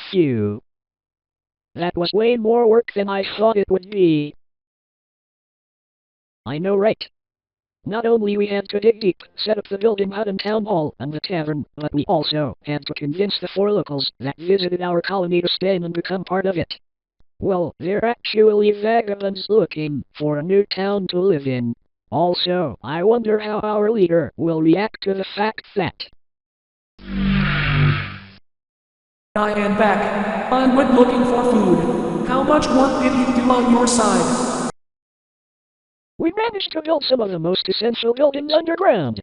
Phew. That was way more work than I thought it would be. I know, right? Not only we had to dig deep, set up the building hut and town hall and the tavern, but we also had to convince the 4 locals that visited our colony to stay and become part of it. Well, they're actually vagabonds looking for a new town to live in. Also, I wonder how our leader will react to the fact that I am back. I went looking for food. How much work did you do on your side? we managed to build some of the most essential buildings underground.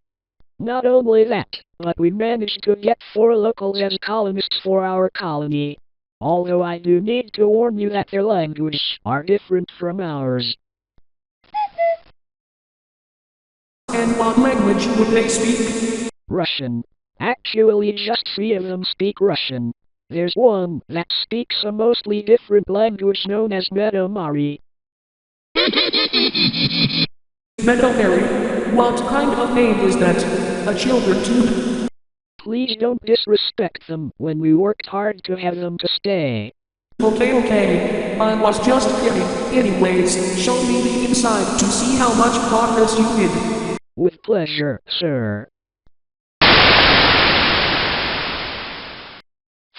Not only that, but we managed to get 4 locals as colonists for our colony. Although I do need to warn you that their language are different from ours. And what language would they speak? Russian. Actually, just 3 of them speak Russian. There's one that speaks a mostly different language known as Medomari. Medomari? What kind of name is that? A children too? Please don't disrespect them when we worked hard to have them to stay. Okay. I was just kidding. Anyways, show me the inside to see how much progress you did. With pleasure, sir.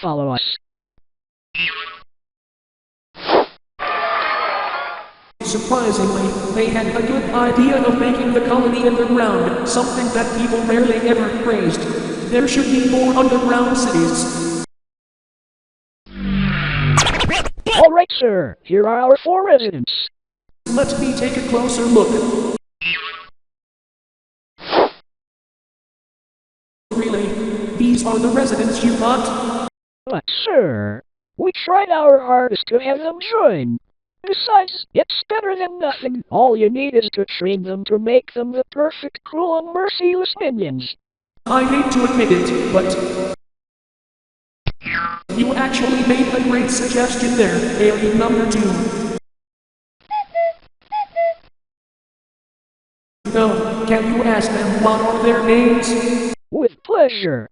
Follow us. Surprisingly, they had a good idea of making the colony underground, something that people rarely ever praised. There should be more underground cities. Alright, sir. Here are our 4 residents. Let me take a closer look. Really? These are the residents you got? But, sir, we tried our hardest to have them join. Besides, it's better than nothing. All you need is to train them to make them the perfect, cruel, and merciless minions. I hate to admit it, but you actually made a great suggestion there, alien number 2. No, can you ask them what are their names? With pleasure.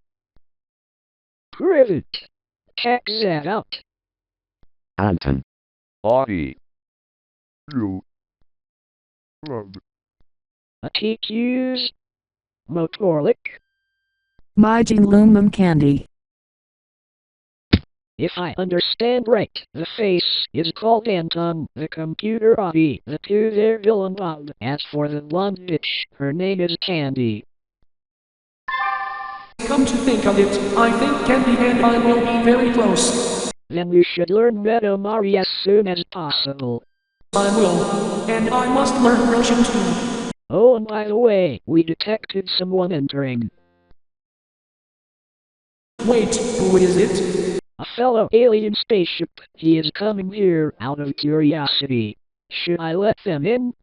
Privet. Check that out. Anton. Audie. You. Love. TQ's. Motorlick. Mijin Lumum Candy. If I understand right, the face is called Anton, the computer Audie, the 2 they're villain Bob. As for the blonde bitch, her name is Candy. Come to think of it, I think Candy and I will be very close. Then we should learn Medomari as soon as possible. I will. And I must learn Russian too. Oh, and by the way, we detected someone entering. Wait, who is it? A fellow alien spaceship. He is coming here out of curiosity. Should I let them in?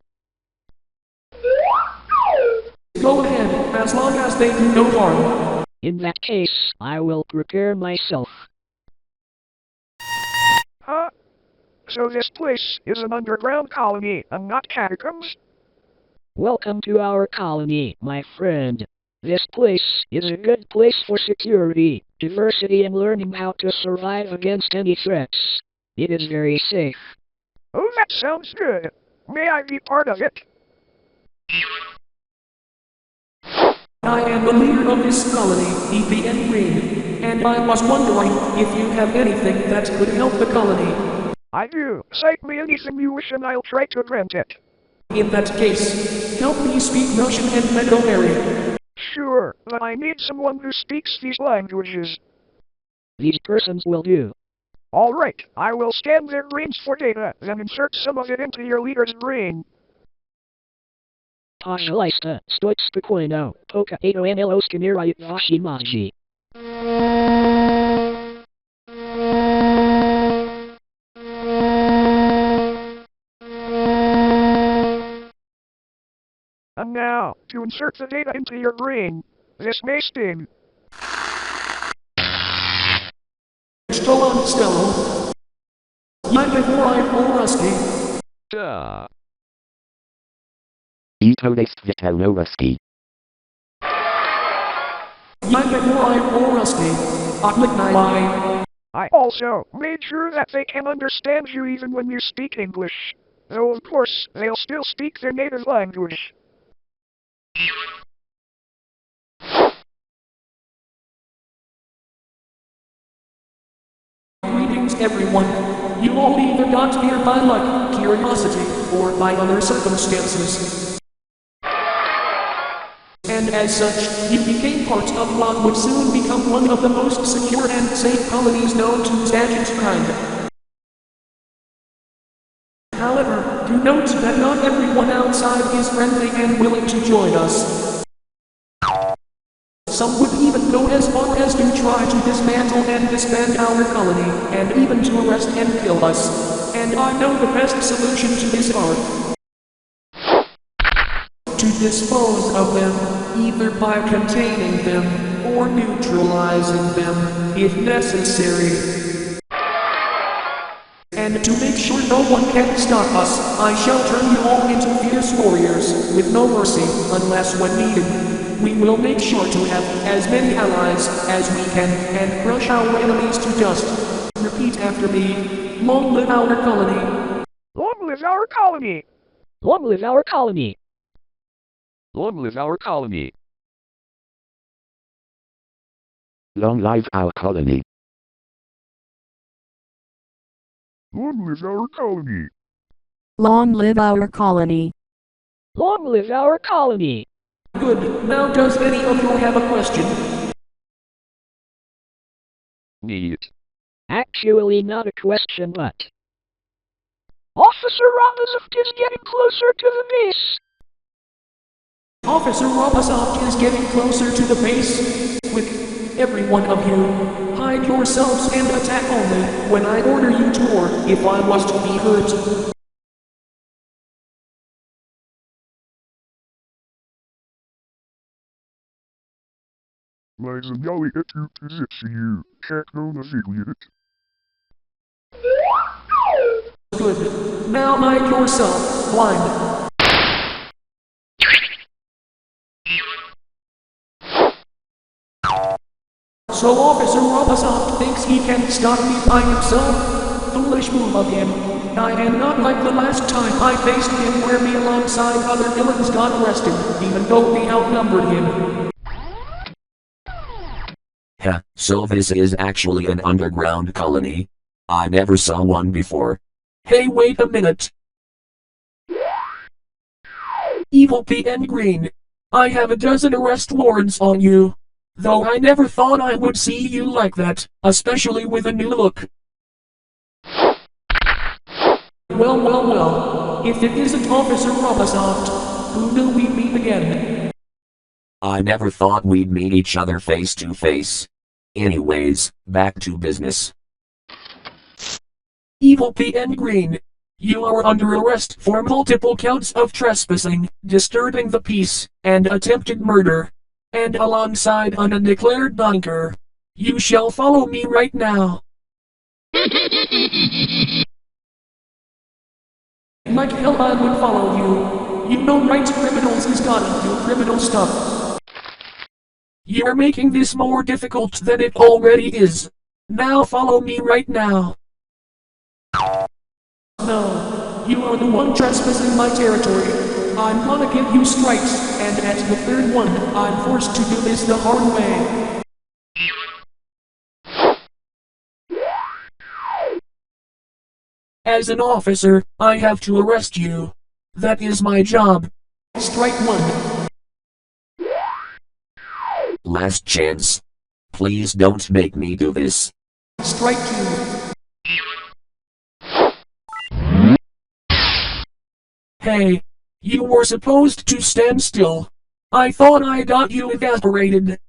Go ahead, as long as they do no harm. In that case, I will prepare myself. Huh? So this place is an underground colony and not catacombs? Welcome to our colony, my friend. This place is a good place for security, diversity, and learning how to survive against any threats. It is very safe. Oh, that sounds good. May I be part of it? I am the leader of this colony, Iwakiri Reina, and I was wondering if you have anything that could help the colony. I do. Cite me anything you wish and I'll try to grant it. In that case, help me speak Russian and Medomari. Sure, but I need someone who speaks these languages. These persons will do. Alright, I will scan their brains for data, then insert some of it into your leader's brain. Pожалуйста, стоит спокойно, пока это НЛО сканирует ваши мозги. And now, to insert the data into your brain. This may sting. Что он сделал? Я говорю по-русски. Duh. I to jest Wielnoruski. Я говорю по-русски. Откликай. I also made sure that they can understand you even when you speak English. Though of course, they'll still speak their native language. Greetings everyone. You all either got here by luck, curiosity, or by other circumstances. And as such, you became part of what would soon become one of the most secure and safe colonies known to MSagent kind. However, do note that not everyone outside is friendly and willing to join us. Some would even go as far as to try to dismantle and disband our colony, and even to arrest and kill us. And I know the best solution to this are to dispose of them, either by containing them, or neutralizing them, if necessary. And to make sure no one can stop us, I shall turn you all into fierce warriors, with no mercy, unless when needed. We will make sure to have as many allies as we can, and crush our enemies to dust. Repeat after me. Long live our colony. Long live our colony! Long live our colony! Long live our colony! Long live our colony. Long live our colony! Long live our colony. Long live our colony! Good. Now does any of you have a question? Neat. Actually not a question, but... Officer Rapazoft is getting closer to the base! Officer Rapazoft is getting closer to the base. Quick, every one of you, hide yourselves and attack only when I order you to, or if I was to be hurt. Maar ze jou het u positie, check no na Giggity. Good. Now hide yourself, blind. So Officer Rapazoft thinks he can stop me by himself? Foolish move of him. I am not like the last time I faced him where me alongside other villains got arrested, even though we outnumbered him. Heh, so this is actually an underground colony? I never saw one before. Hey, wait a minute. Evil P and Green. I have a dozen arrest warrants on you. Though I never thought I would see you like that, especially with a new look. Well, if it isn't Officer Rapazoft, who knew we'd meet again? I never thought we'd meet each other face to face. Anyways, back to business. Evil P and Green. You are under arrest for multiple counts of trespassing, disturbing the peace, and attempted murder. And alongside an undeclared bunker. You shall follow me right now. Like hell I would follow you. You know right, criminals is gotta do criminal stuff. You're making this more difficult than it already is. Now follow me right now. No, you are the one trespassing my territory. I'm gonna give you stripes, and at the third one, I'm forced to do this the hard way. As an officer, I have to arrest you. That is my job. Strike one. Last chance. Please don't make me do this. Strike two. Hey, you were supposed to stand still. I thought I got you evaporated.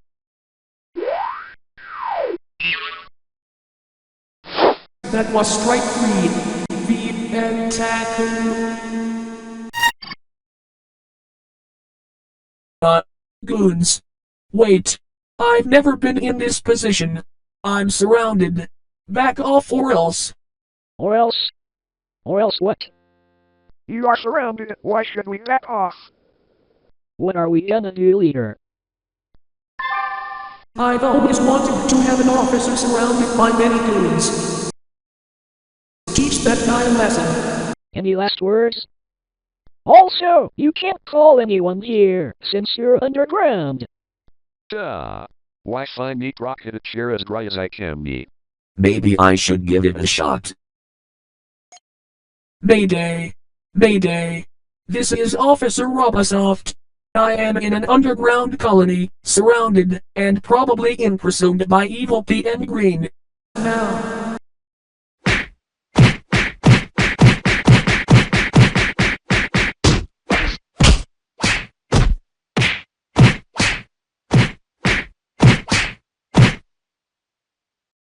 That was strike three. The attack. Goons. Wait. I've never been in this position. I'm surrounded. Back off or else. Or else? Or else what? You are surrounded, why should we back off? What are we gonna do, leader? I've always wanted to have an officer surrounded by many goons. Teach that guy a lesson. Any last words? Also, you can't call anyone here, since you're underground. Duh. Wi-Fi meet rocket a chair as dry as I can be. Maybe I should give it a shot. Mayday! Mayday! This is Officer Robosoft. I am in an underground colony, surrounded, and probably imprisoned by evil Pete and Green. Now.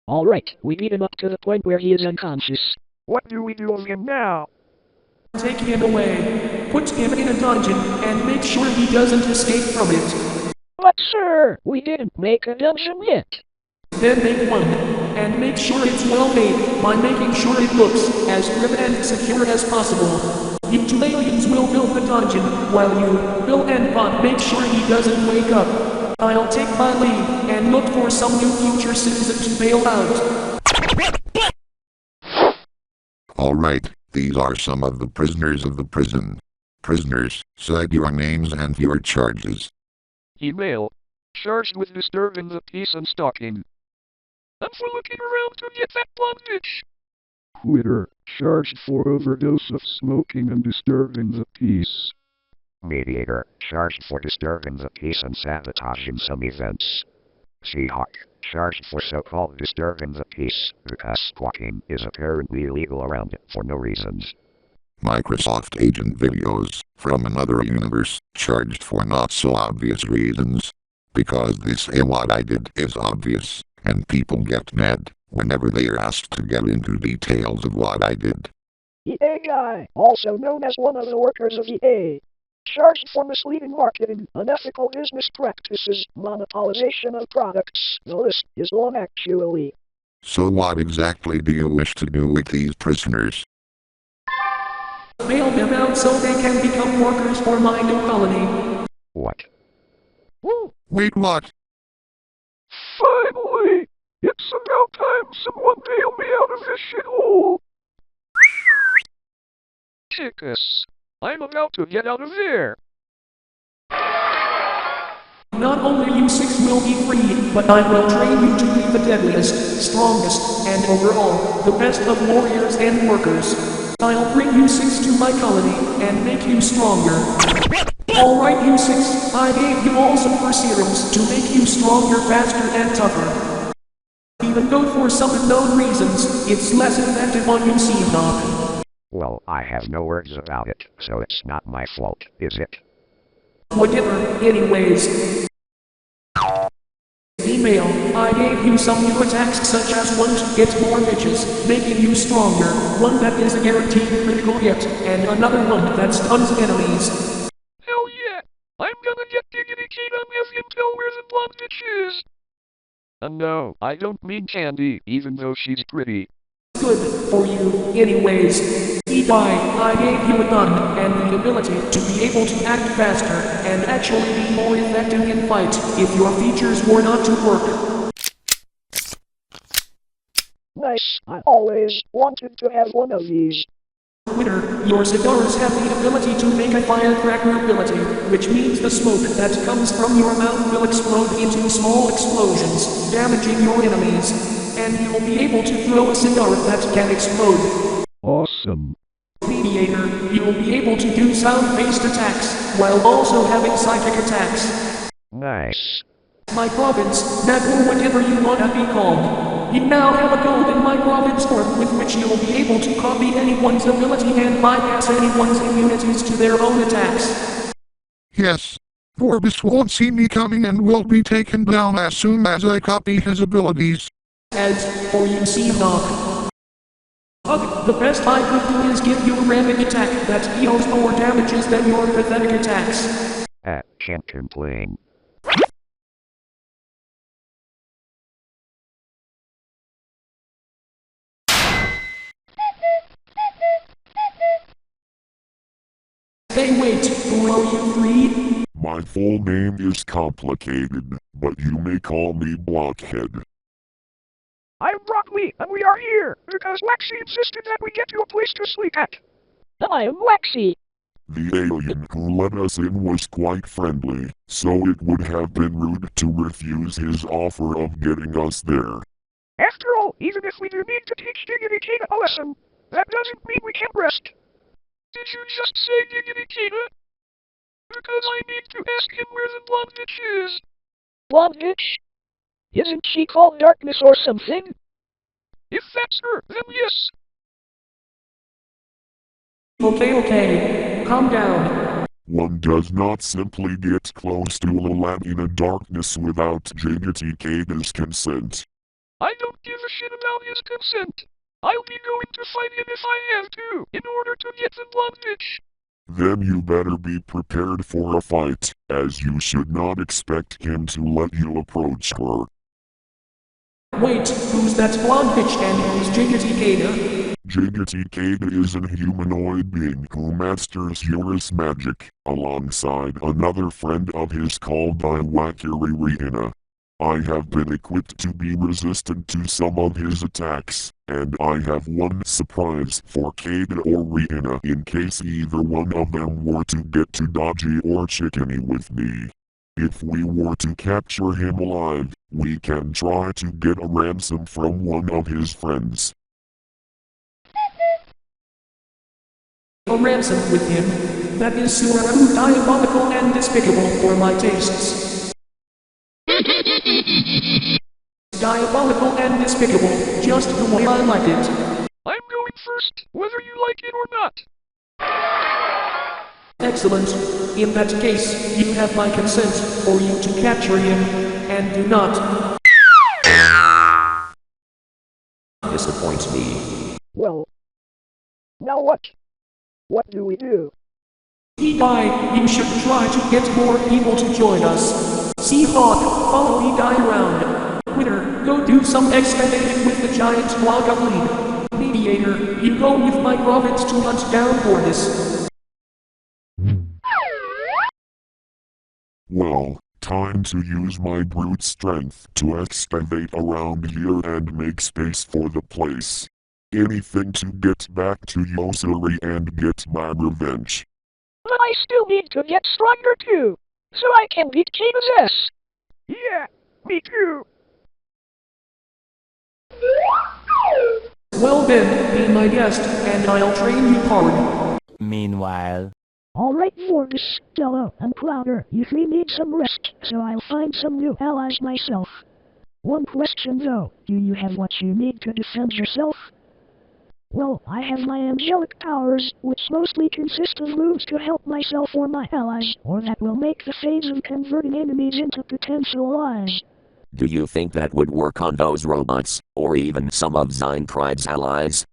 Alright, we beat him up to the point where he is unconscious. What do we do of him now? Take him away, put him in a dungeon, and make sure he doesn't escape from it. But sir, we didn't make a dungeon yet. Then make one, and make sure it's well made by making sure it looks as grim and secure as possible. You two aliens will build the dungeon, while you, Bill and Bot, make sure he doesn't wake up. I'll take my leave and look for some new future citizen to bail out. Alright, these are some of the prisoners of the prison. Prisoners, cite your names and your charges. Email. Charged with disturbing the peace and stalking. And for looking around to get that blonde bitch. Twitter, charged for overdose of smoking and disturbing the peace. Mediator, charged for disturbing the peace and sabotaging some events. Seahawk, charged for so-called disturbing the peace, because squawking is apparently illegal around it for no reasons. Microsoft Agent Videos, from another universe, charged for not so obvious reasons. Because this what I did is obvious, and people get mad whenever they are asked to get into details of what I did. EA guy, also known as one of the workers of EA. Charged for misleading marketing, unethical business practices, monopolization of products. The list is long actually. So what exactly do you wish to do with these prisoners? Bail them out so they can become workers for my new colony. What? Woo! Wait, what? Finally! It's about time someone bail me out of this shithole! Chickus. I'm about to get out of there. Not only you six will be free, but I will train you to be the deadliest, strongest, and overall, the best of warriors and workers. I'll bring you six to my colony, and make you stronger. Alright you six, I gave you all some serums to make you stronger, faster, and tougher. Even though for some unknown reasons, it's less effective on you Seahawk. Well, I have no words about it, so it's not my fault, is it? Whatever, anyways. Email, I gave you some new attacks such as one to get more bitches, making you stronger, one that is a guaranteed critical hit, and another one that stuns enemies. Hell yeah! I'm gonna get Giggity Kate on his intel where the blonde bitch is. And no, I don't mean Candy, even though she's pretty. Good for you, anyways. EY, I gave you a gun and the ability to be able to act faster and actually be more effective in fight if your features were not to work. Nice, I always wanted to have one of these. Twitter, your cigars have the ability to make a firecracker ability, which means the smoke that comes from your mouth will explode into small explosions, damaging your enemies. And you'll be able to throw a cigar that can explode. Awesome. Mediator, you'll be able to do sound-based attacks, while also having psychic attacks. Nice. My province, that or whatever you wanna be called. You now have a code in my province form with which you'll be able to copy anyone's ability and bypass anyone's immunities to their own attacks. Yes. Vorbis won't see me coming and will be taken down as soon as I copy his abilities. As for you Seahawk, the best I could do is give you a ramming attack that deals more damages than your pathetic attacks. Can't complain. Hey wait, who are you three? My full name is complicated, but you may call me Blockhead. I'm Broccoli, and we are here because Waxy insisted that we get you a place to sleep at. I am Waxy. The alien who let us in was quite friendly, so it would have been rude to refuse his offer of getting us there. After all, even if we do need to teach Giggity a lesson, that doesn't mean we can't rest. Did you just say Giggity? Because I need to ask him where the blonde bitch is. Blonde bitch? Isn't she called Darkness or something? If that's her, then yes. Okay, calm down. One does not simply get close to a lab in a darkness without Giggity consent. I don't give a shit about his consent. I'll be going to fight him if I have to, in order to get the blonde bitch. Then you better be prepared for a fight, as you should not expect him to let you approach her. Wait, who's that blonde bitch and who's Giggity? Giggity is an humanoid being who masters Eurus magic, alongside another friend of his called Iwakiri Reina. I have been equipped to be resistant to some of his attacks, and I have one surprise for Kada or Reina in case either one of them were to get too dodgy or chickeny with me. If we were to capture him alive, we can try to get a ransom from one of his friends. A ransom with him? That is super diabolical and despicable for my tastes. Diabolical and despicable, just the way I like it. I'm going first, whether you like it or not. Excellent. In that case, you have my consent for you to capture him, and do not disappoint me. Well, now what? What do we do? You should try to get more people to join us. Seahawk, follow me around. Quitter, go do some excavating with the giant block of lead. Mediator, you go with my province to hunt down Vorbis. Well, time to use my brute strength to excavate around here and make space for the place. Anything to get back to Yosuri and get my revenge. But I still need to get stronger too, so I can beat Kata's. Yeah, me too. Well then, be my guest, and I'll train you hard. Meanwhile. Alright Vorbis, Stella, and Clowder, you three need some rest, so I'll find some new allies myself. One question though, do you have what you need to defend yourself? Well, I have my angelic powers, which mostly consist of moves to help myself or my allies, or that will make the phase of converting enemies into potential allies. Do you think that would work on those robots, or even some of Zeinkried's allies?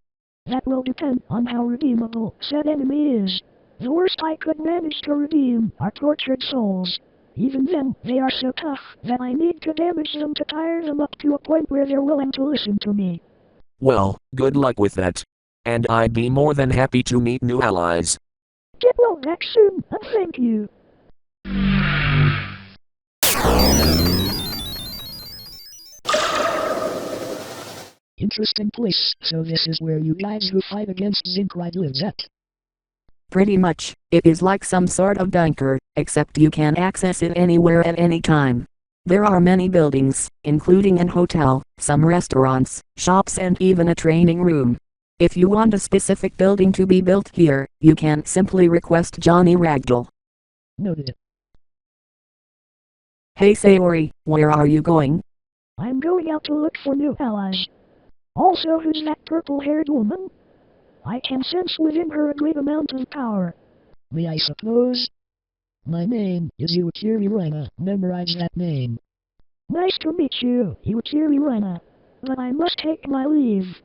That will depend on how redeemable said enemy is. The worst I could manage to redeem are tortured souls. Even then, they are so tough that I need to damage them to tire them up to a point where they're willing to listen to me. Well, good luck with that. And I'd be more than happy to meet new allies. Get well back soon, and thank you. Interesting place, so this is where you guys who fight against Zeinkried lives at. Pretty much, it is like some sort of bunker, except you can access it anywhere at any time. There are many buildings, including an hotel, some restaurants, shops and even a training room. If you want a specific building to be built here, you can simply request Johnny Ragdoll. Noted. Hey Sayori, where are you going? I'm going out to look for new allies. Also, who's that purple-haired woman? I can sense within her a great amount of power. May I suppose? My name is Iwakiri Reina. Memorize that name. Nice to meet you, Iwakiri Reina. But I must take my leave.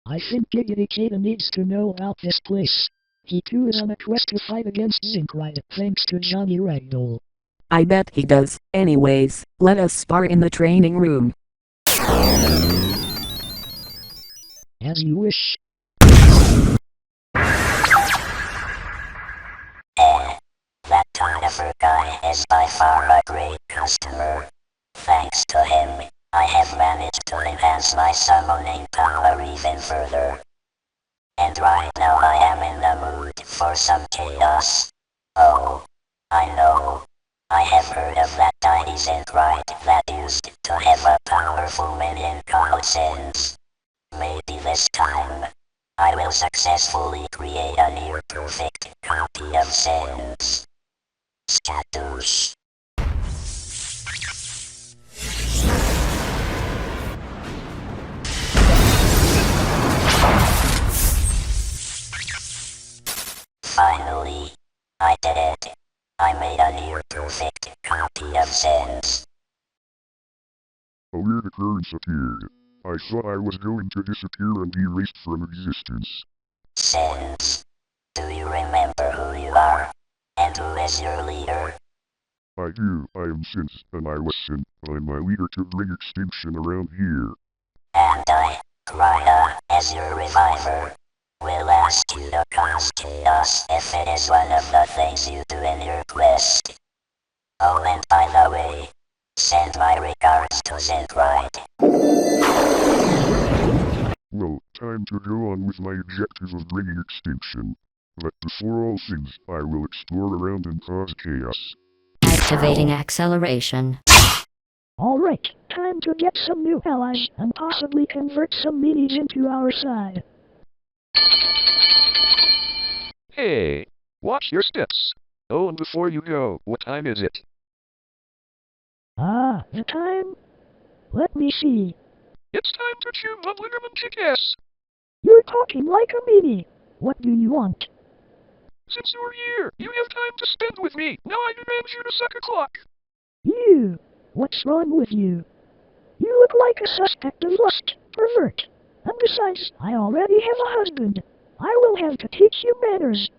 I think Giggity needs to know about this place. He too is on a quest to fight against Zeinkried, thanks to Johnny Ragdoll. I bet he does. Anyways, let us spar in the training room. As you wish. That clever guy is by far a great customer. Thanks to him, I have managed to enhance my summoning power even further. And right now I am in the mood for some chaos. Oh, I know. I have heard of that dynasty right that used to have a powerful minion called Sins. Maybe this time, I will successfully create a near-perfect copy of Sins. Scadoosh. Finally, I did it. I made a near-perfect copy of Sins. A weird occurrence appeared. I thought I was going to disappear and be erased from existence. Sins. Do you remember who you are? And who is your leader? I do. I am Sins, and I was Sin. I'm my leader to bring extinction around here. And I, Reina, as your reviver, will ask you to cause chaos if it is one of the things you do in your quest. Oh, and by the way, send my regards to Zinkride. Well, time to go on with my objective of bringing extinction. But before all things, I will explore around and cause chaos. Activating acceleration. Alright, time to get some new allies and possibly convert some minis into our side. Hey, watch your steps. Oh, and before you go, what time is it? Ah, the time? Let me see. It's time to chew bubblegum and kick ass. You're talking like a mini. What do you want? Since you're here, you have time to spend with me. Now I demand you to suck a clock. You! What's wrong with you? You look like a suspect of lust, pervert. And besides, I already have a husband. I will have to teach you manners.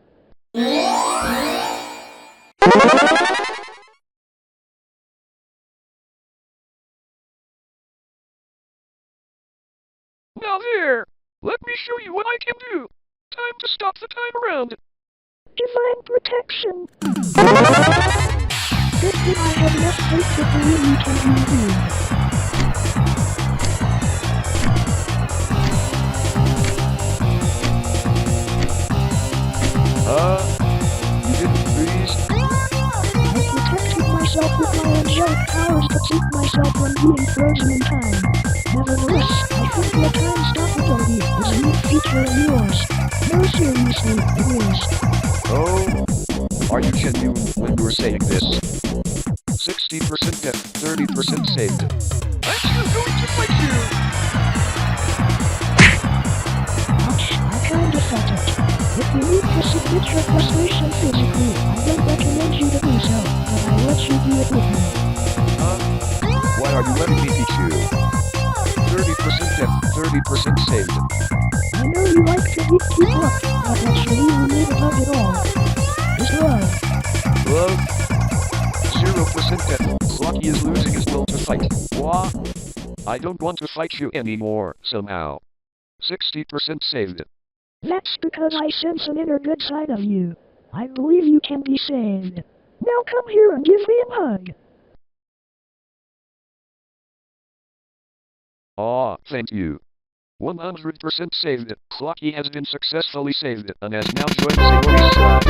Now there! Let me show you what I can do. Time to stop the time around. Divine protection. Good thing I have enough faith that the women can be redeemed. You didn't freeze? I protected myself with my angelic powers to keep myself from being frozen in time. Nevertheless, I think your time stop ability is a neat feature of yours. No, seriously, it is. Oh, are you genuine when you're saying this? 60% death, 30% saved. I'm still going to fight you! Ouch, I kinda felt it. If you need to submit your frustration physically, I don't recommend you to do so, but I let you do it with me. Why are you letting me beat you? 30% death, 30% saved. I know you like to beat people up, but what you really need above it all is love. Love? 0% death. Slocky is losing his will to fight. Wah? I don't want to fight you anymore, somehow. 60% saved. That's because I sense an inner good side of you. I believe you can be saved. Now come here and give me a hug. Aw, thank you. 100% saved. Slocky has been successfully saved and has now joined Sayori's side.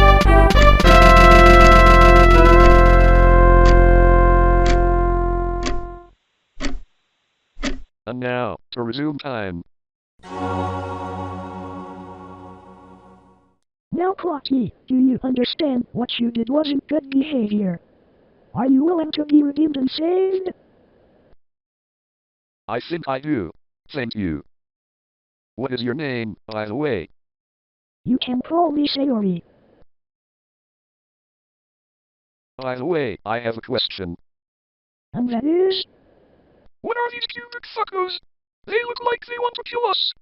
And now, to resume time. Now Clocky, do you understand what you did wasn't good behavior? Are you willing to be redeemed and saved? I think I do. Thank you. What is your name, by the way? You can call me Sayori. By the way, I have a question. And that is? What are these cubic fuckos? They look like they want to kill us.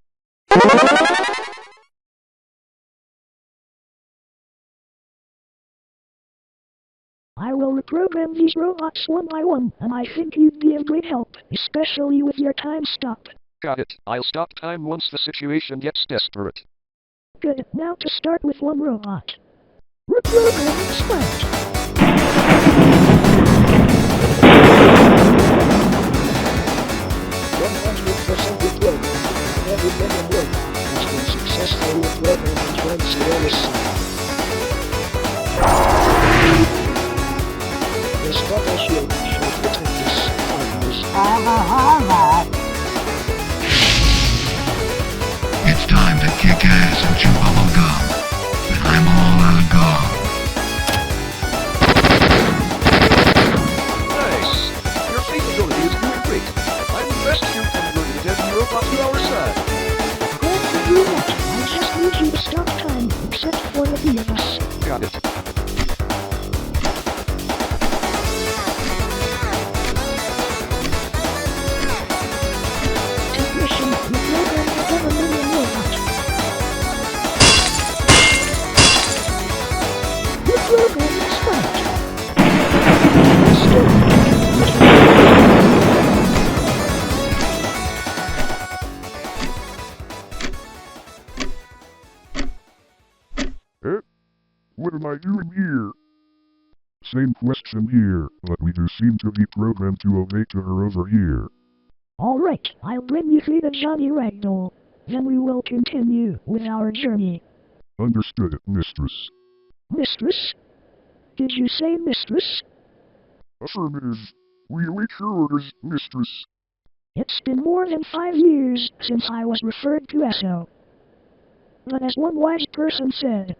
I will reprogram these robots one by one, and I think you'd be of great help, especially with your time stop. Got it. I'll stop time once the situation gets desperate. Good. Now to start with one robot. Reprogram start. Everything in work has been successfully programmed and transferred. The Sparta shield should protect us from this. It's time to kick ass and chew bubble gum. And I'm all out of gum. Nice! Your capability is doing great. I'm the best you can bring the deadly robot to our side. Glad to do that. I just need you to stop time, except for the three of us. Got it. Technician, you programmed the government robot. The program is stopped. What am I doing here? Same question here, but we do seem to be programmed to obey to her over here. Alright, I'll bring you through the Johnny Ragdoll. Then we will continue with our journey. Understood, mistress. Mistress? Did you say mistress? Affirmative. We await your orders, mistress. It's been more than 5 years since I was referred to as so. But as one wise person said,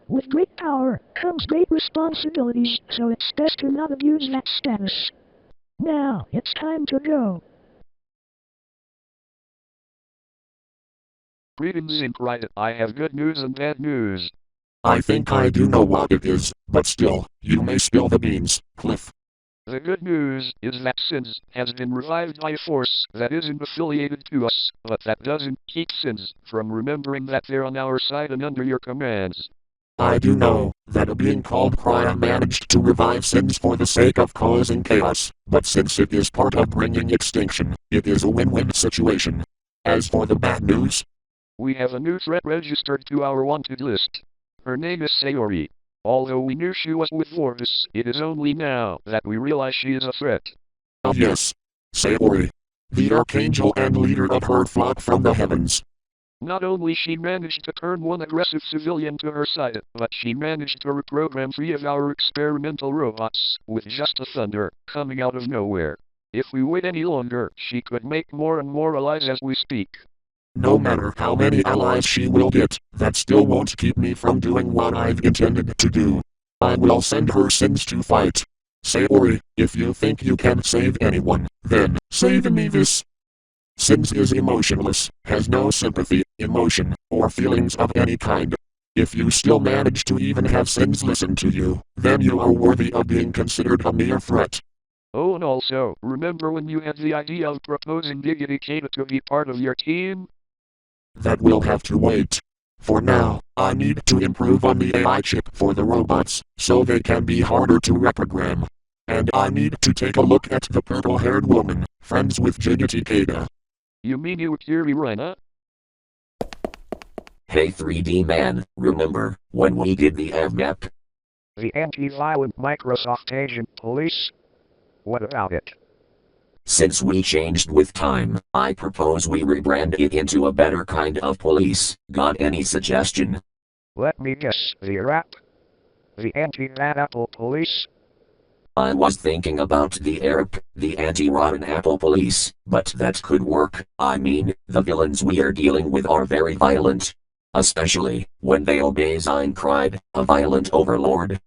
with great power comes great responsibilities, so it's best to not abuse that status. Now, it's time to go. Greetings, Incrite. I have good news and bad news. I think I do know what it is, but still, you may spill the beans, Cliff. The good news is that Sins has been revived by a force that isn't affiliated to us, but that doesn't keep Sins from remembering that they're on our side and under your commands. I do know that a being called Crya managed to revive Sins for the sake of causing chaos, but since it is part of bringing extinction, it is a win-win situation. As for the bad news, we have a new threat registered to our wanted list. Her name is Sayori. Although we knew she was with Vorbis, it is only now that we realize she is a threat. Oh yes, Sayori, the archangel and leader of her flock from the heavens. Not only she managed to turn one aggressive civilian to her side, but she managed to reprogram 3 of our experimental robots, with just a thunder coming out of nowhere. If we wait any longer, she could make more and more allies as we speak. No matter how many allies she will get, that still won't keep me from doing what I've intended to do. I will send her Sins to fight. Sayori, if you think you can save anyone, then save me this. Sins is emotionless, has no sympathy, emotion, or feelings of any kind. If you still manage to even have Sins listen to you, then you are worthy of being considered a mere threat. Oh, and also, remember when you had the idea of proposing Giggity to be part of your team? That will have to wait. For now, I need to improve on the AI chip for the robots, so they can be harder to reprogram. And I need to take a look at the purple-haired woman, friends with Giggity. You mean Iwakiri Reina? Hey 3D man, remember when we did the AVMAP? The anti-violent Microsoft agent police? What about it? Since we changed with time, I propose we rebrand it into a better kind of police. Got any suggestion? Let me guess, the rap? The anti-bad apple police? I was thinking about the ARP, the anti-rotten apple police, but that could work. I mean, the villains we are dealing with are very violent. Especially, when they obey Zeincride, a violent overlord.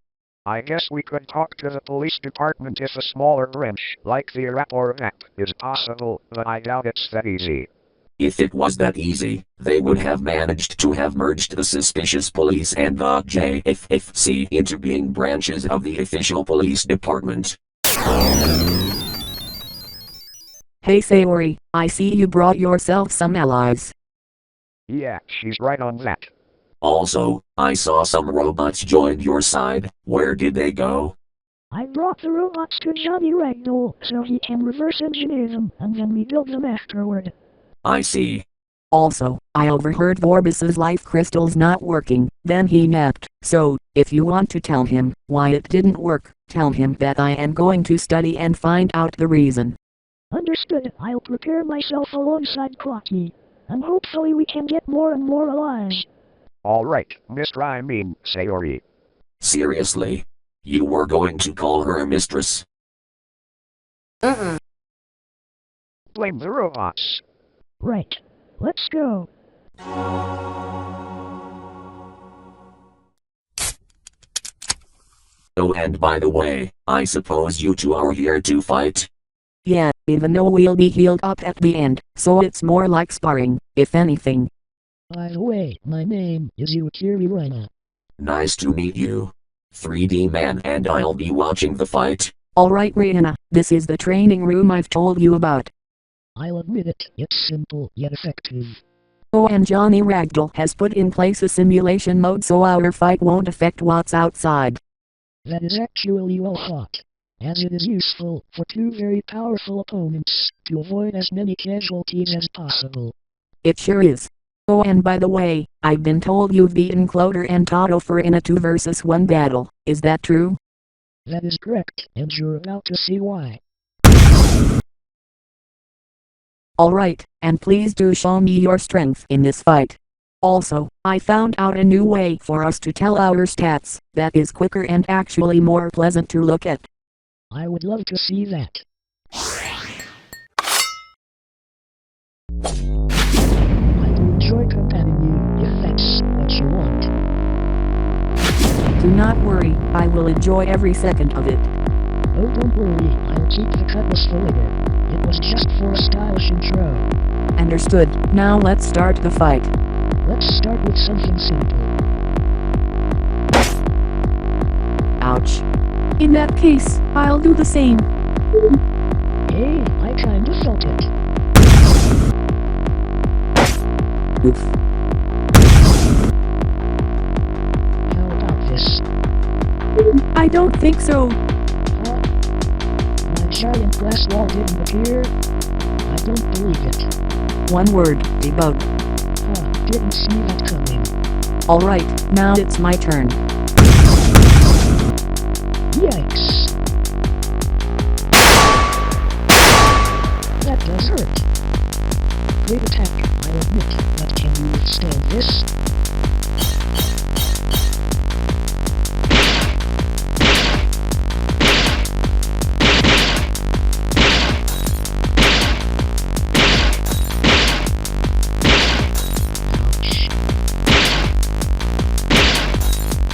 I guess we could talk to the police department if a smaller branch, like the rap or VAP, is possible, but I doubt it's that easy. If it was that easy, they would have managed to have merged the suspicious police and the JFFC into being branches of the official police department. Hey Sayori, I see you brought yourself some allies. Yeah, she's right on that. Also, I saw some robots join your side. Where did they go? I brought the robots to Johnny Ragdoll so he can reverse engineer them and then rebuild them afterward. I see. Also, I overheard Vorbis's life crystals not working, then he napped, so If you want to tell him why it didn't work, tell him that I am going to study and find out the reason. Understood. I'll prepare myself alongside Clocky. And hopefully we can get more and more allies. Alright, Sayori. Seriously? You were going to call her a mistress? Blame the robots. Right. Let's go. Oh, and by the way, I suppose you two are here to fight? Yeah, even though we'll be healed up at the end, so it's more like sparring, if anything. By the way, my name is Iwakiri Reina. Nice to meet you. 3D man, and I'll be watching the fight. Alright Reina, this is the training room I've told you about. I'll admit it, it's simple yet effective. Oh, and Johnny Ragdoll has put in place a simulation mode so our fight won't affect what's outside. That is actually well thought, as it is useful for two very powerful opponents to avoid as many casualties as possible. It sure is. Oh, and by the way, I've been told you've beaten Clowder and Toto for in a 2 versus 1 battle, is that true? That is correct, and you're about to see why. Alright, and please do show me your strength in this fight. Also, I found out a new way for us to tell our stats that is quicker and actually more pleasant to look at. I would love to see that. I do enjoy combating you, if that's what you want. Do not worry, I will enjoy every second of it. Oh, don't worry, I'll keep the cutlass for later. It was just for a stylish intro. Understood, now let's start the fight. Let's start with something simple. Ouch. In that case, I'll do the same. Hey, I kinda felt it. Oof. How about this? I don't think so. Huh? My giant glass wall didn't appear? I don't believe it. One word, debug. Huh, didn't see that coming. Alright, now it's my turn. Yikes. That does hurt. Great attack, I'll admit, but can you withstand this?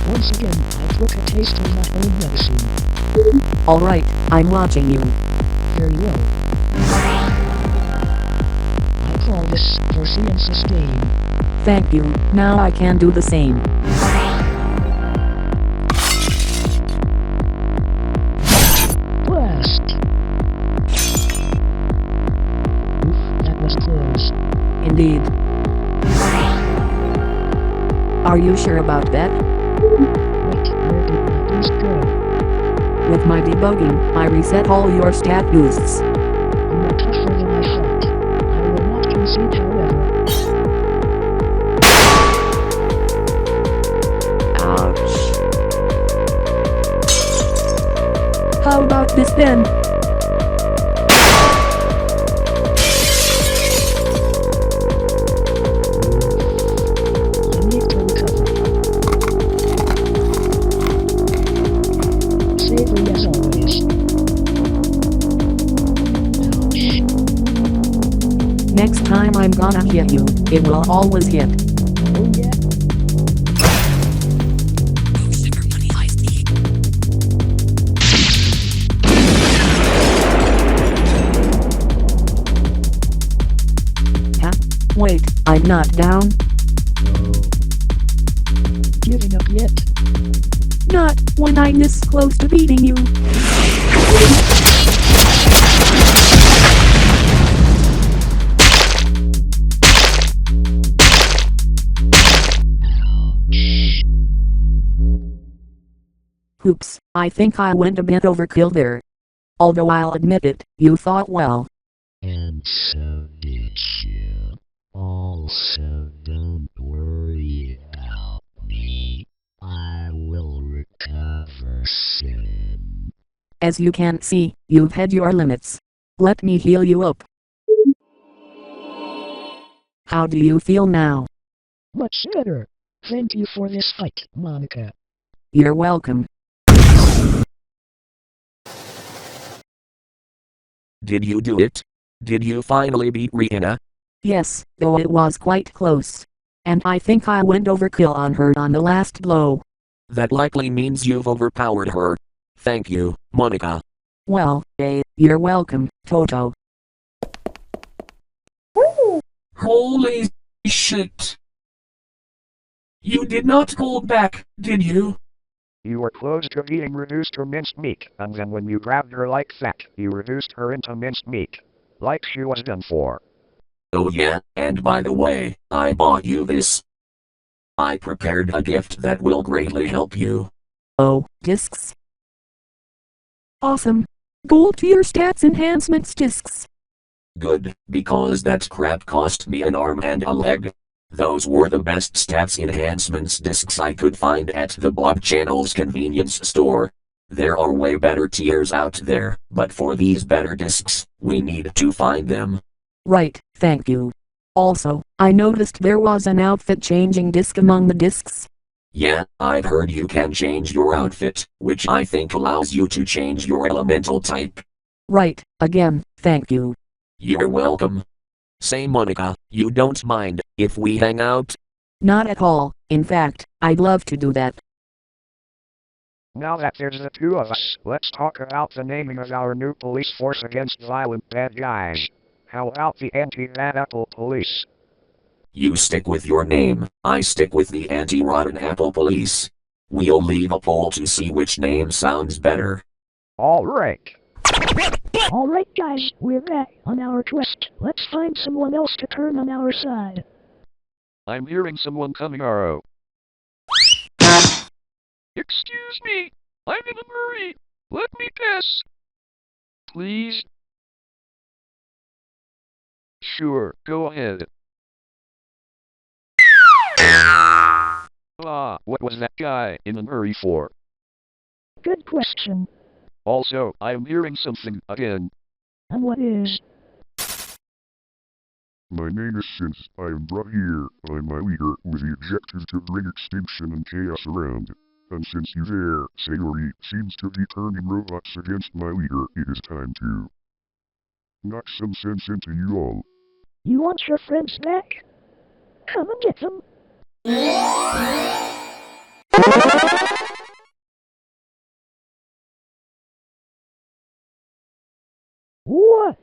Once again, I took a taste of my own medicine. Alright, I'm watching you. Very well. I call this Mercy and Sustain. Thank you, now I can do the same. Blast! Oof, that was close. Indeed. Are you sure about that? Wait, where did my boost go? With my debugging, I reset all your stat boosts. You are tougher than I thought. I will not concede, however. Ouch. How about this then? I need to recover. Savory as always. Ouch. Next time I'm gonna hit you, it will always hit. Oh yeah? Huh? Wait, I'm not down? Giving up yet? Not when I'm this close to beating you. Oops, I think I went a bit overkill there. Although I'll admit it, you thought well. And so did you. Also, don't worry about me. I will As you can see, you've had your limits. Let me heal you up. How do you feel now? Much better. Thank you for this fight, Monica. You're welcome. Did you do it? Did you finally beat Reina? Yes, though it was quite close. And I think I went overkill on her on the last blow. That likely means you've overpowered her. Thank you, Monica. Well, you're welcome, Toto. Holy shit. You did not hold back, did you? You were close to being reduced to minced meat, and then when you grabbed her like that, you reduced her into minced meat. Like she was done for. Oh yeah, and by the way, I bought you this. I prepared a gift that will greatly help you. Oh, discs. Awesome. Gold tier stats enhancements discs. Good, because that crap cost me an arm and a leg. Those were the best stats enhancements discs I could find at the Bob Channel's convenience store. There are way better tiers out there, but for these better discs, we need to find them. Right, thank you. Also, I noticed there was an outfit changing disc among the discs. Yeah, I've heard you can change your outfit, which I think allows you to change your elemental type. Right, again, thank you. You're welcome. Say Monica, you don't mind if we hang out? Not at all, in fact, I'd love to do that. Now that there's the two of us, let's talk about the naming of our new police force against violent bad guys. How about the Anti-Bad Apple Police? You stick with your name, I stick with the Anti-Rotten Apple Police. We'll leave a poll to see which name sounds better. Alright. Alright guys, we're back on our quest. Let's find someone else to turn on our side. I'm hearing someone coming, RO. Excuse me, I'm in a hurry. Let me pass. Please? Sure, go ahead. What was that guy in a hurry for? Good question. Also, I'm hearing something again. And what is? My name is Since I am brought here by my leader with the objective to bring extinction and chaos around. And since you there, Sayori, seems to be turning robots against my leader, it is time to knock some sense into you all. You want your friends back? Come and get them. What?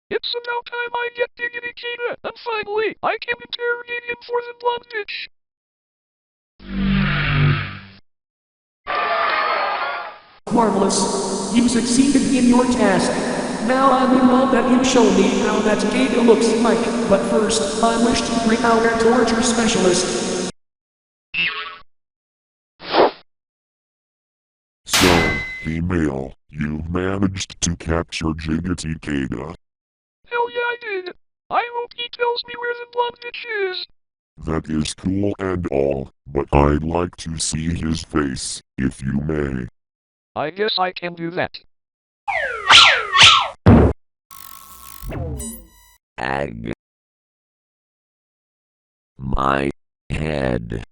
It's about time I get Giggity Kita, and finally, I can interrogate him for the blonde bitch. Marvelous. You succeeded in your task. Now I will love that you show me how that data looks like, but first, I wish to bring out our torture specialist. So, email, you managed to capture Giggity Kada. Hell yeah, I did. I hope he tells me where the blonde bitch is. That is cool and all, but I'd like to see his face, if you may. I guess I can do that. Ag. My head.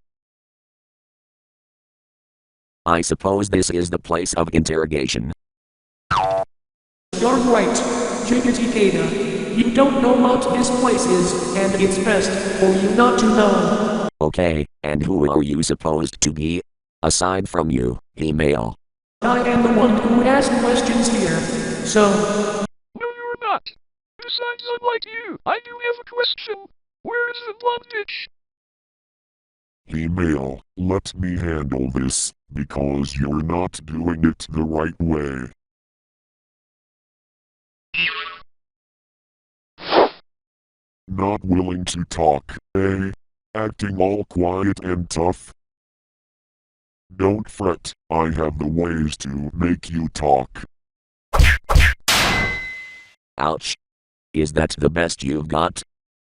I suppose this is the place of interrogation. You're right, Giggity Kada. You don't know what this place is, and it's best for you not to know. Okay, and who are you supposed to be? Aside from you, email. I am the one who asks questions here, so... No, you're not. Besides, unlike you, I do have a question. Where is the blonde bitch? Email, let me handle this, because you're not doing it the right way. Not willing to talk, eh? Acting all quiet and tough? Don't fret, I have the ways to make you talk. Ouch. Is that the best you've got?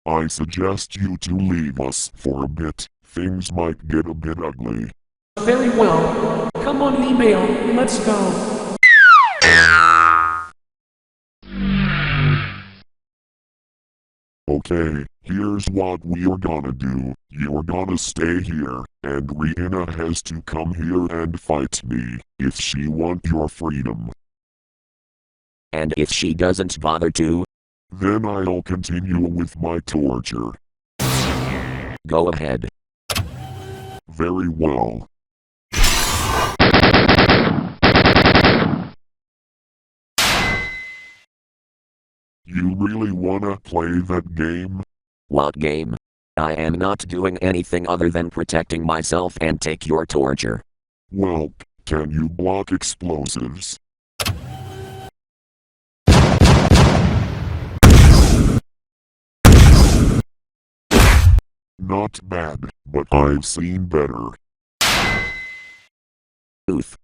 I suggest you to leave us for a bit. Things might get a bit ugly. Very well. Come on, email. Let's go. Okay, here's what we're gonna do. You're gonna stay here, and Reina has to come here and fight me, if she want your freedom. And if she doesn't bother to? Then I'll continue with my torture. Go ahead. Very well. You really wanna play that game? What game? I am not doing anything other than protecting myself and take your torture. Well, can you block explosives? Not bad, but I've seen better. Oof.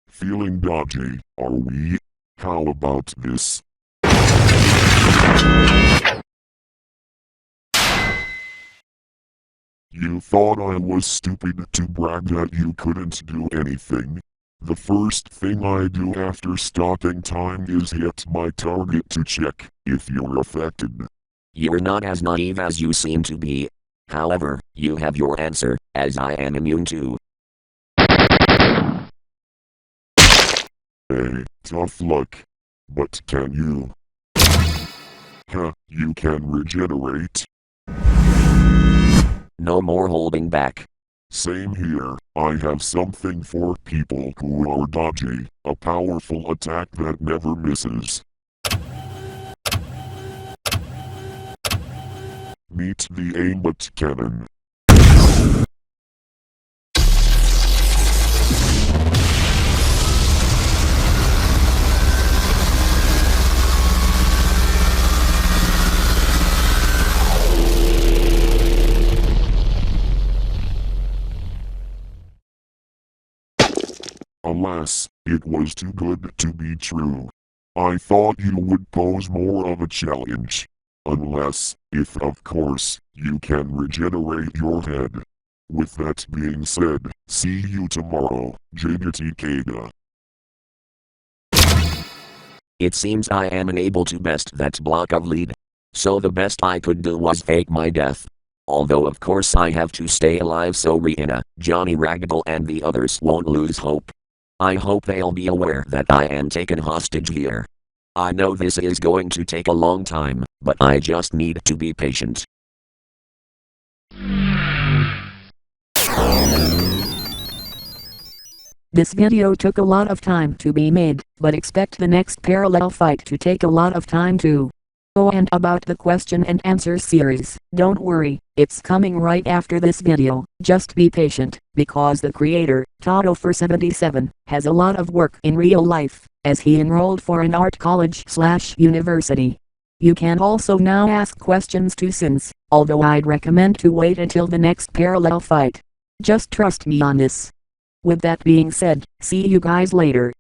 Feeling dodgy, are we? How about this? You thought I was stupid to brag that you couldn't do anything? The first thing I do after stopping time is hit my target to check if you're affected. You're not as naive as you seem to be. However, you have your answer, as I am immune to. Hey, tough luck. But can you? Huh, you can regenerate? No more holding back. Same here, I have something for people who are dodgy, a powerful attack that never misses. Meet the aimbot cannon. Alas, it was too good to be true. I thought you would pose more of a challenge. Unless, if of course, you can regenerate your head. With that being said, see you tomorrow, Giggity Kada. It seems I am unable to best that block of lead. So the best I could do was fake my death. Although of course I have to stay alive so Reina, Johnny Ragdoll and the others won't lose hope. I hope they'll be aware that I am taken hostage here. I know this is going to take a long time, but I just need to be patient. This video took a lot of time to be made, but expect the next parallel fight to take a lot of time too. Oh, and about the question and answer series, don't worry, it's coming right after this video. Just be patient, because the creator, Toto477, has a lot of work in real life, as he enrolled for an art college/university. You can also now ask questions to Sins, although I'd recommend to wait until the next parallel fight. Just trust me on this. With that being said, see you guys later.